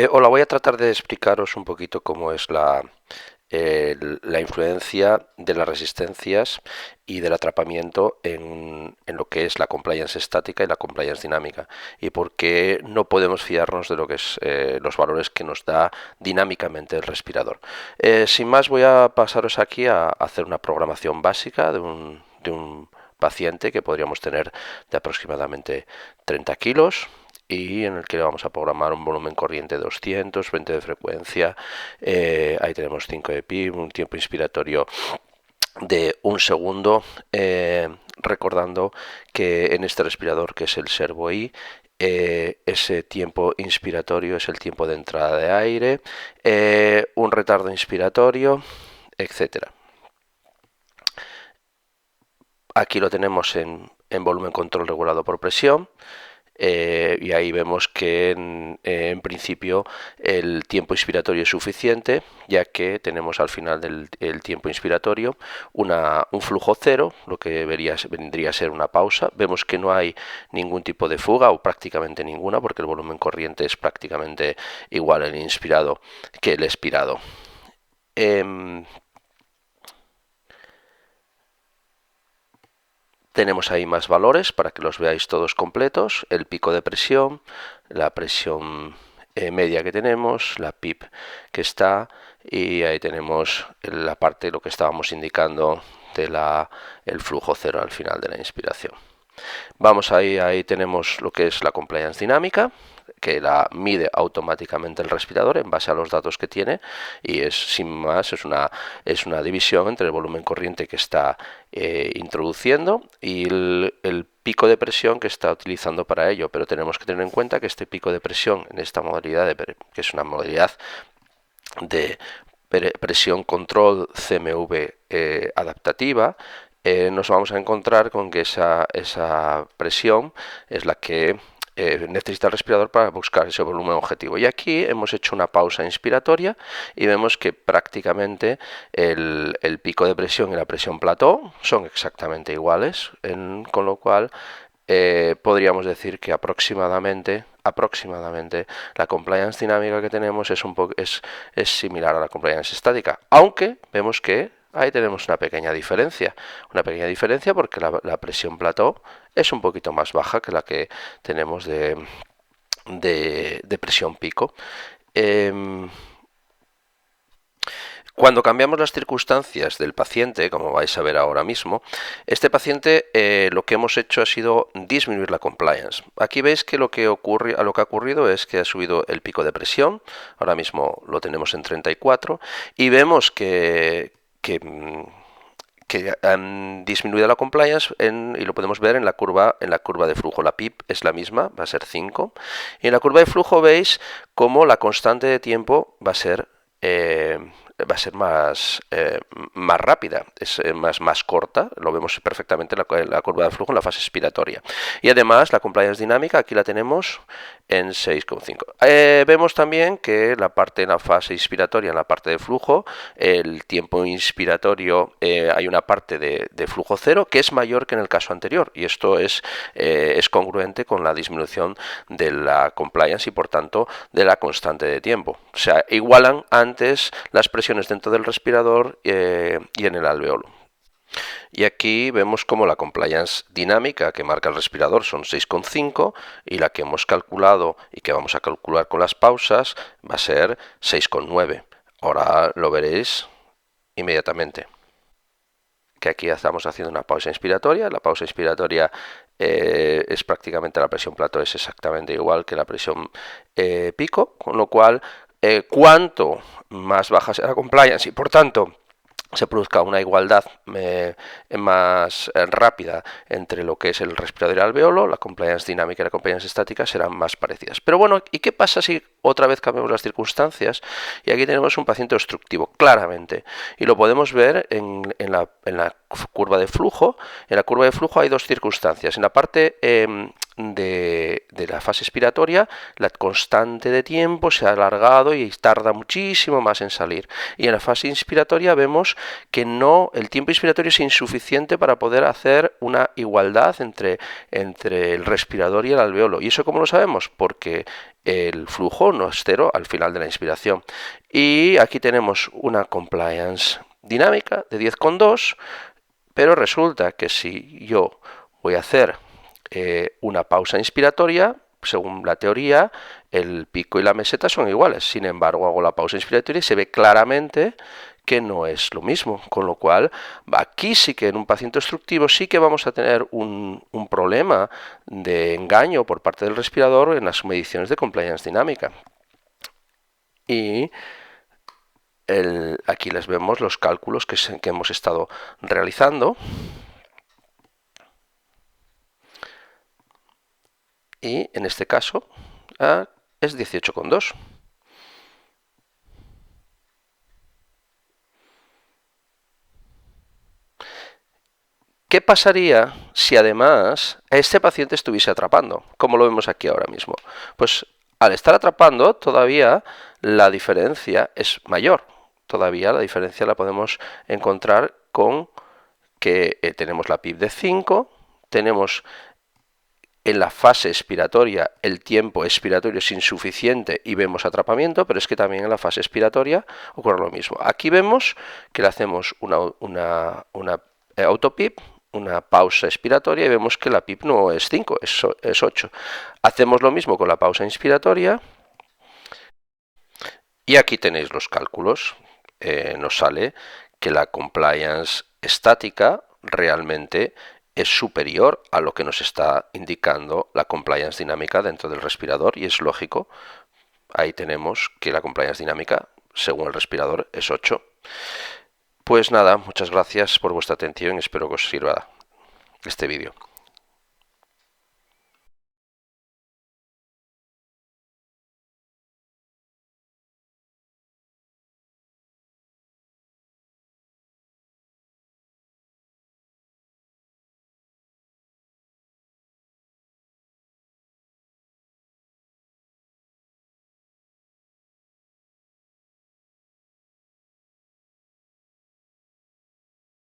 Hola, voy a tratar de explicaros un poquito cómo es la influencia de las resistencias y del atrapamiento en lo que es la compliance estática y la compliance dinámica y por qué no podemos fiarnos de lo que es los valores que nos da dinámicamente el respirador. Sin más, voy a pasaros aquí a hacer una programación básica de un paciente que podríamos tener de aproximadamente 30 kilos y en el que le vamos a programar un volumen corriente de 200, 20 de frecuencia, ahí tenemos 5 de PIB, un tiempo inspiratorio de un segundo, recordando que en este respirador que es el Servo I, ese tiempo inspiratorio es el tiempo de entrada de aire, un retardo inspiratorio, etcétera. Aquí lo tenemos en volumen control regulado por presión. Y ahí vemos que en principio el tiempo inspiratorio es suficiente, ya que tenemos al final del tiempo inspiratorio un flujo cero, lo que vendría a ser una pausa. Vemos que no hay ningún tipo de fuga o prácticamente ninguna, porque el volumen corriente es prácticamente igual el inspirado que el expirado. Tenemos ahí más valores para que los veáis todos completos, el pico de presión, la presión media que tenemos, la PIP que está, y ahí tenemos la parte, lo que estábamos indicando el flujo cero al final de la inspiración. Vamos ahí tenemos lo que es la compliance dinámica, que la mide automáticamente el respirador en base a los datos que tiene, y es sin más, es una división entre el volumen corriente que está introduciendo y el pico de presión que está utilizando para ello. Pero tenemos que tener en cuenta que este pico de presión en esta modalidad, que es una modalidad de presión control CMV adaptativa, nos vamos a encontrar con que esa presión es la que necesita el respirador para buscar ese volumen objetivo. Y aquí hemos hecho una pausa inspiratoria y vemos que prácticamente el pico de presión y la presión plató son exactamente iguales, con lo cual podríamos decir que aproximadamente la compliance dinámica que tenemos es similar a la compliance estática, aunque vemos que ahí tenemos una pequeña diferencia porque la presión plató es un poquito más baja que la que tenemos de presión pico. Cuando cambiamos las circunstancias del paciente, como vais a ver ahora mismo, este paciente lo que hemos hecho ha sido disminuir la compliance. Aquí veis que lo que ha ocurrido es que ha subido el pico de presión, ahora mismo lo tenemos en 34, y vemos que han disminuido la compliance y lo podemos ver en la curva de flujo. La PIP es la misma, va a ser 5, y en la curva de flujo veis cómo la constante de tiempo va a ser más rápida, es más corta, lo vemos perfectamente en la curva de flujo en la fase expiratoria. Y además la compliance dinámica aquí la tenemos en 6,5. Vemos también que en la fase inspiratoria, en la parte de flujo, el tiempo inspiratorio, hay una parte de flujo cero que es mayor que en el caso anterior, y esto es congruente con la disminución de la compliance y por tanto de la constante de tiempo. O sea, igualan antes las presiones dentro del respirador y en el alveolo. Y aquí vemos como la compliance dinámica que marca el respirador son 6,5 y la que hemos calculado y que vamos a calcular con las pausas va a ser 6,9. Ahora lo veréis inmediatamente, que aquí estamos haciendo una pausa inspiratoria. La pausa inspiratoria es prácticamente la presión plató, es exactamente igual que la presión pico, con lo cual cuanto más baja sea la compliance y por tanto se produzca una igualdad más rápida entre lo que es el respirador y el alveolo, la compliance dinámica y la compliance estática serán más parecidas. Pero bueno, ¿y qué pasa si otra vez cambiamos las circunstancias? Y aquí tenemos un paciente obstructivo, claramente, y lo podemos ver en la curva de flujo. En la curva de flujo hay dos circunstancias. En la parte de la fase expiratoria, la constante de tiempo se ha alargado y tarda muchísimo más en salir. Y en la fase inspiratoria vemos que el tiempo inspiratorio es insuficiente para poder hacer una igualdad entre el respirador y el alveolo. ¿Y eso cómo lo sabemos? Porque el flujo no es cero al final de la inspiración. Y aquí tenemos una compliance dinámica de 10,2, pero resulta que si yo voy a hacer una pausa inspiratoria, según la teoría, el pico y la meseta son iguales. Sin embargo, hago la pausa inspiratoria y se ve claramente que no es lo mismo, con lo cual aquí sí que en un paciente obstructivo sí que vamos a tener un problema de engaño por parte del respirador en las mediciones de compliance dinámica. Y aquí les vemos los cálculos que hemos estado realizando. Y en este caso es 18,2. ¿Qué pasaría si además este paciente estuviese atrapando, como lo vemos aquí ahora mismo? Pues al estar atrapando todavía la diferencia es mayor. Todavía la diferencia la podemos encontrar con que tenemos la PIB de 5, tenemos en la fase expiratoria el tiempo expiratorio es insuficiente y vemos atrapamiento, pero es que también en la fase expiratoria ocurre lo mismo. Aquí vemos que le hacemos una autopip, una pausa expiratoria, y vemos que la PIP no es 5, es 8. Hacemos lo mismo con la pausa inspiratoria y aquí tenéis los cálculos. Nos sale que la compliance estática realmente es superior a lo que nos está indicando la compliance dinámica dentro del respirador, y es lógico. Ahí tenemos que la compliance dinámica, según el respirador, es 8. Pues nada, muchas gracias por vuestra atención y espero que os sirva este vídeo.